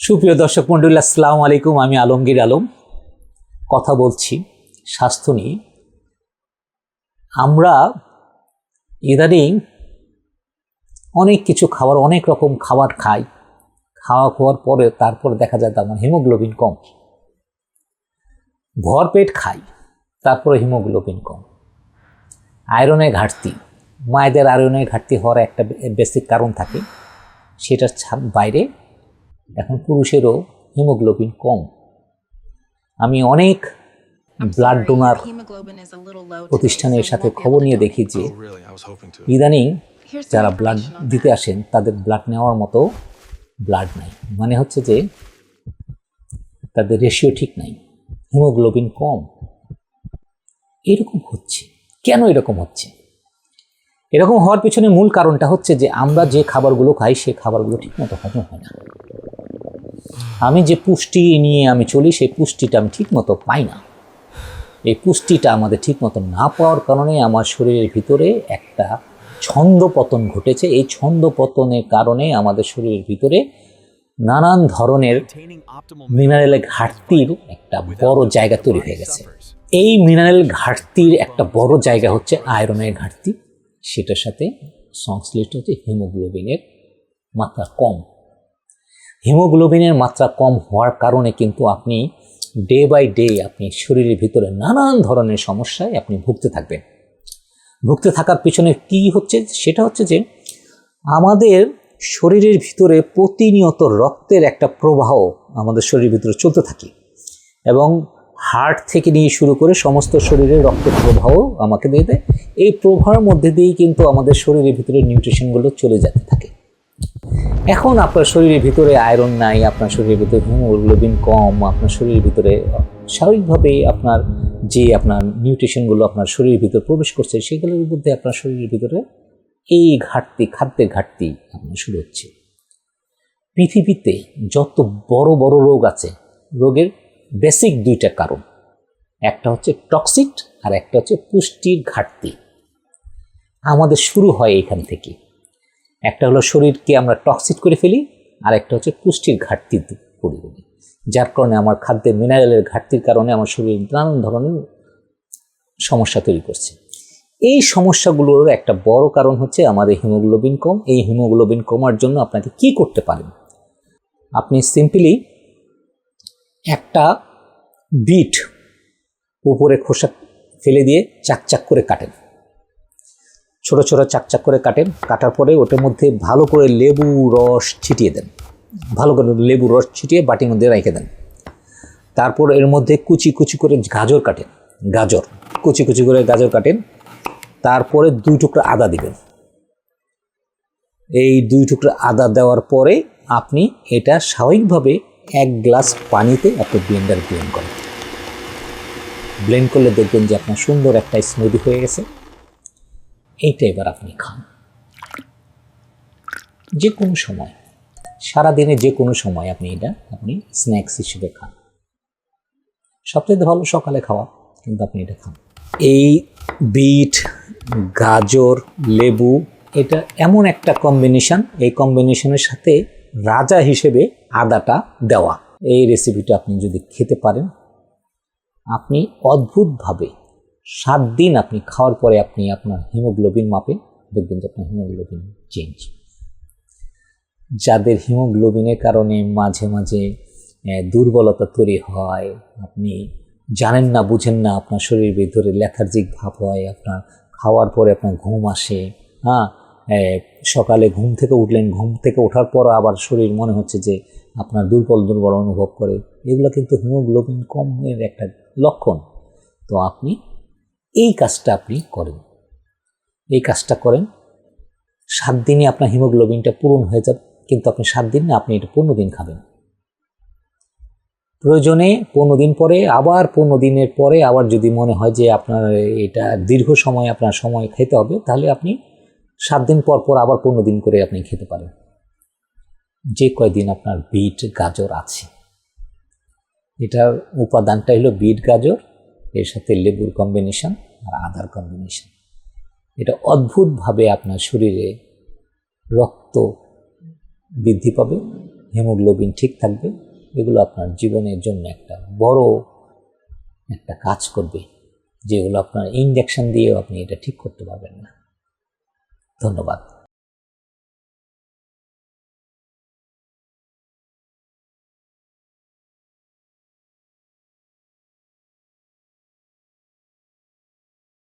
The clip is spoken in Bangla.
সুপ্রিয় দর্শক মণ্ডলী, আসসালামু আলাইকুম। আমি আলমগীর আলম কথা বলছি স্বাস্থ্য নিয়ে। আমরা ইদানিং অনেক কিছু খাবার, অনেক রকম খাবার খাই। খাওয়ার পরে তারপরে দেখা যায় আমার হিমোগ্লোবিন কম। ভরপেট খাই, তারপরে হিমোগ্লোবিন কম। আয়রনের ঘাটতি, মায়েদের আয়রনের ঘাটতি হওয়ার একটা বেসিক কারণ থাকে, সেটার বাইরে এখন পুরুষেরও হিমোগ্লোবিন কম। আমি অনেক ব্লাড ডোনার প্রতিষ্ঠানের সাথে খবর নিয়ে দেখি যে ইদানিং যারা ব্লাড দিতে আসেন তাদের ব্লাড নেওয়ার মতো ব্লাড নাই। মানে হচ্ছে যে তাদের রেশিও ঠিক নাই, হিমোগ্লোবিন কম। এরকম হচ্ছে কেন? এরকম হচ্ছে, এরকম হওয়ার পিছনে মূল কারণটা হচ্ছে যে আমরা যে খাবারগুলো খাই সেই খাবারগুলো ঠিকমতো হজম হয় না। আমি যে পুষ্টি নিয়ে আমি চলি সেই পুষ্টিটা আমি ঠিকমতো পাই না। এই পুষ্টিটা আমাদের ঠিকমতো না পাওয়ার কারণে আমার শরীরের ভিতরে একটা ছন্দপতন ঘটেছে। এই ছন্দপতনের কারণে আমাদের শরীরের ভিতরে নানান ধরনের মিনারেলের ঘাটতির একটা বড় জায়গা তৈরি হয়ে গেছে। এই মিনারেল ঘাটতির একটা বড় জায়গা হচ্ছে আয়রনের ঘাটতি। সেটার সাথে সংশ্লিষ্ট হচ্ছে হিমোগ্লোবিনের মাত্রা কম। হিমোগ্লোবিনের মাত্রা কম হওয়ার কারণে কিন্তু আপনি ডে বাই ডে আপনি শরীরের ভিতরে নানান ধরনের সমস্যায় আপনি ভুগতে থাকবেন। ভুগতে থাকার পিছনে কি হচ্ছে? সেটা হচ্ছে যে আমাদের শরীরের ভিতরে প্রতিনিয়ত রক্তের একটা প্রবাহ আমাদের শরীরের ভিতরে চলতে থাকে, এবং হার্ট থেকে নিয়ে শুরু করে সমস্ত শরীরে রক্তের প্রবাহ আমাকে দিয়ে দেয়। এই প্রবাহের মধ্যে দিয়েই কিন্তু আমাদের শরীরের ভিতরে নিউট্রিশনগুলো চলে যেতে থাকে। এখন আপনার শরীরের ভিতরে আয়রন নাই, আপনার শরীরের ভিতরে হিমোগ্লোবিন কম, আপনার শরীরের ভিতরে স্বাভাবিকভাবেই আপনার নিউট্রিশনগুলো আপনার শরীরের ভিতরে প্রবেশ করছে, সেগুলোর মধ্যে আপনার শরীরের ভিতরে এই ঘাটতি, খাদ্যের ঘাটতি আপনার শুরু হচ্ছে। পৃথিবীতে যত বড় বড় রোগ আছে, রোগের বেসিক দুইটা কারণ, একটা হচ্ছে টক্সিক আর একটা হচ্ছে পুষ্টির ঘাটতি। আমাদের শুরু হয় এখান থেকে। একটা হলো শরীরকে আমরা টক্সিক করে ফেলি, আর একটা হচ্ছে পুষ্টির ঘাটতি করে ফেলি, যার কারণে আমার খাদ্যে মিনারেলের ঘাটতির কারণে আমার শরীর নানান ধরনের সমস্যা তৈরি করছে। এই সমস্যাগুলোর একটা বড় কারণ হচ্ছে আমাদের হিমোগ্লোবিন কম। এই হিমোগ্লোবিন কমার জন্য আপনাকে কি করতে পারেন? আপনি সিম্পলি একটা বিট উপরে খোসা ফেলে দিয়ে চাকচাক করে কাটেন, ছোট ছোট চাকচাক করে কাটেন। কাটার পরে ওটার মধ্যে ভালো করে লেবু রস ছিটিয়ে দেন, ভালো করে লেবু রস ছিটিয়ে বাটির মধ্যে রেখে দেন। তারপর এর মধ্যে কুচি কুচি করে গাজর কাটেন, কুচি কুচি করে গাজর কাটেন। তারপরে 2 টুকরা আদা দিবেন। এই 2 টুকরা আদা দেওয়ার পরে আপনি এটা স্বাভাবিকভাবে 1 গ্লাস পানিতে আপনি ব্লেন্ড করেন। ব্লেন্ড করলে দেখবেন যে আপনার সুন্দর একটা স্মুদি হয়ে গেছে। এইটা এবার আপনি খান, যে কোনো সময়, সারাদিনে যে কোনো সময় আপনি স্ন্যাক্স হিসেবে খান। সবচেয়ে ভালো সকালে খাওয়া, কিন্তু আপনি এটা খান। এই বিট, গাজর, লেবু, এটা এমন একটা কম্বিনেশন, এই কম্বিনেশনের সাথে রাজা হিসেবে আদাটা দেওয়া। এই রেসিপিটা আপনি যদি খেতে পারেন, আপনি অদ্ভুতভাবে 7 দিন আপনি খাওয়ার পরে আপনি আপনার হিমোগ্লোবিন মাপে দেখবেন যে আপনার হিমোগ্লোবিন চেঞ্জ। যাদের হিমোগ্লোবিনের কারণে মাঝে মাঝে দুর্বলতা তৈরি হয়, আপনি জানেন না, বুঝেন না, আপনার শরীরের ভিতরে লেথার্জিক ভাব হয়, আপনার খাওয়ার পরে আপনার ঘুম আসে, সকালে ঘুম থেকে উঠলেন, ঘুম থেকে ওঠার পর আবার শরীর মনে হচ্ছে যে আপনার দুর্বল অনুভব করে, এগুলো কিন্তু হিমোগ্লোবিন কমের একটা লক্ষণ। তো আপনি এই কাজটা আপনি করেন, এই কাজটা করেন, 7 দিনে আপনার হিমোগ্লোবিনটা পূরণ হয়ে যাবে। কিন্তু আপনি 7 দিন না, আপনি এটা 15 দিন খাবেন। প্রয়োজনে 15 দিন পরে, আবার 15 দিনের পরে আবার যদি মনে হয় যে আপনার এটা দীর্ঘ সময় আপনার সময় খেতে হবে, তাহলে আপনি 7 দিন পর পর আবার 15 দিন করে আপনি খেতে পারেন। যে কয়দিন আপনার বিট গাজর আছে, এটার উপাদানটা হলো বিট গাজর, এর সাথে লেবুর কম্বিনেশন আর আদার কম্বিনেশন। এটা অদ্ভুতভাবে আপনার শরীরে রক্ত বৃদ্ধি পাবে হিমোগ্লোবিন ঠিক থাকবে, এগুলো আপনার জীবনের জন্য একটা বড় একটা কাজ করবে, যেগুলো আপনার ইনজেকশন দিয়েও আপনি এটা ঠিক করতে পারবেন না। ধন্যবাদ।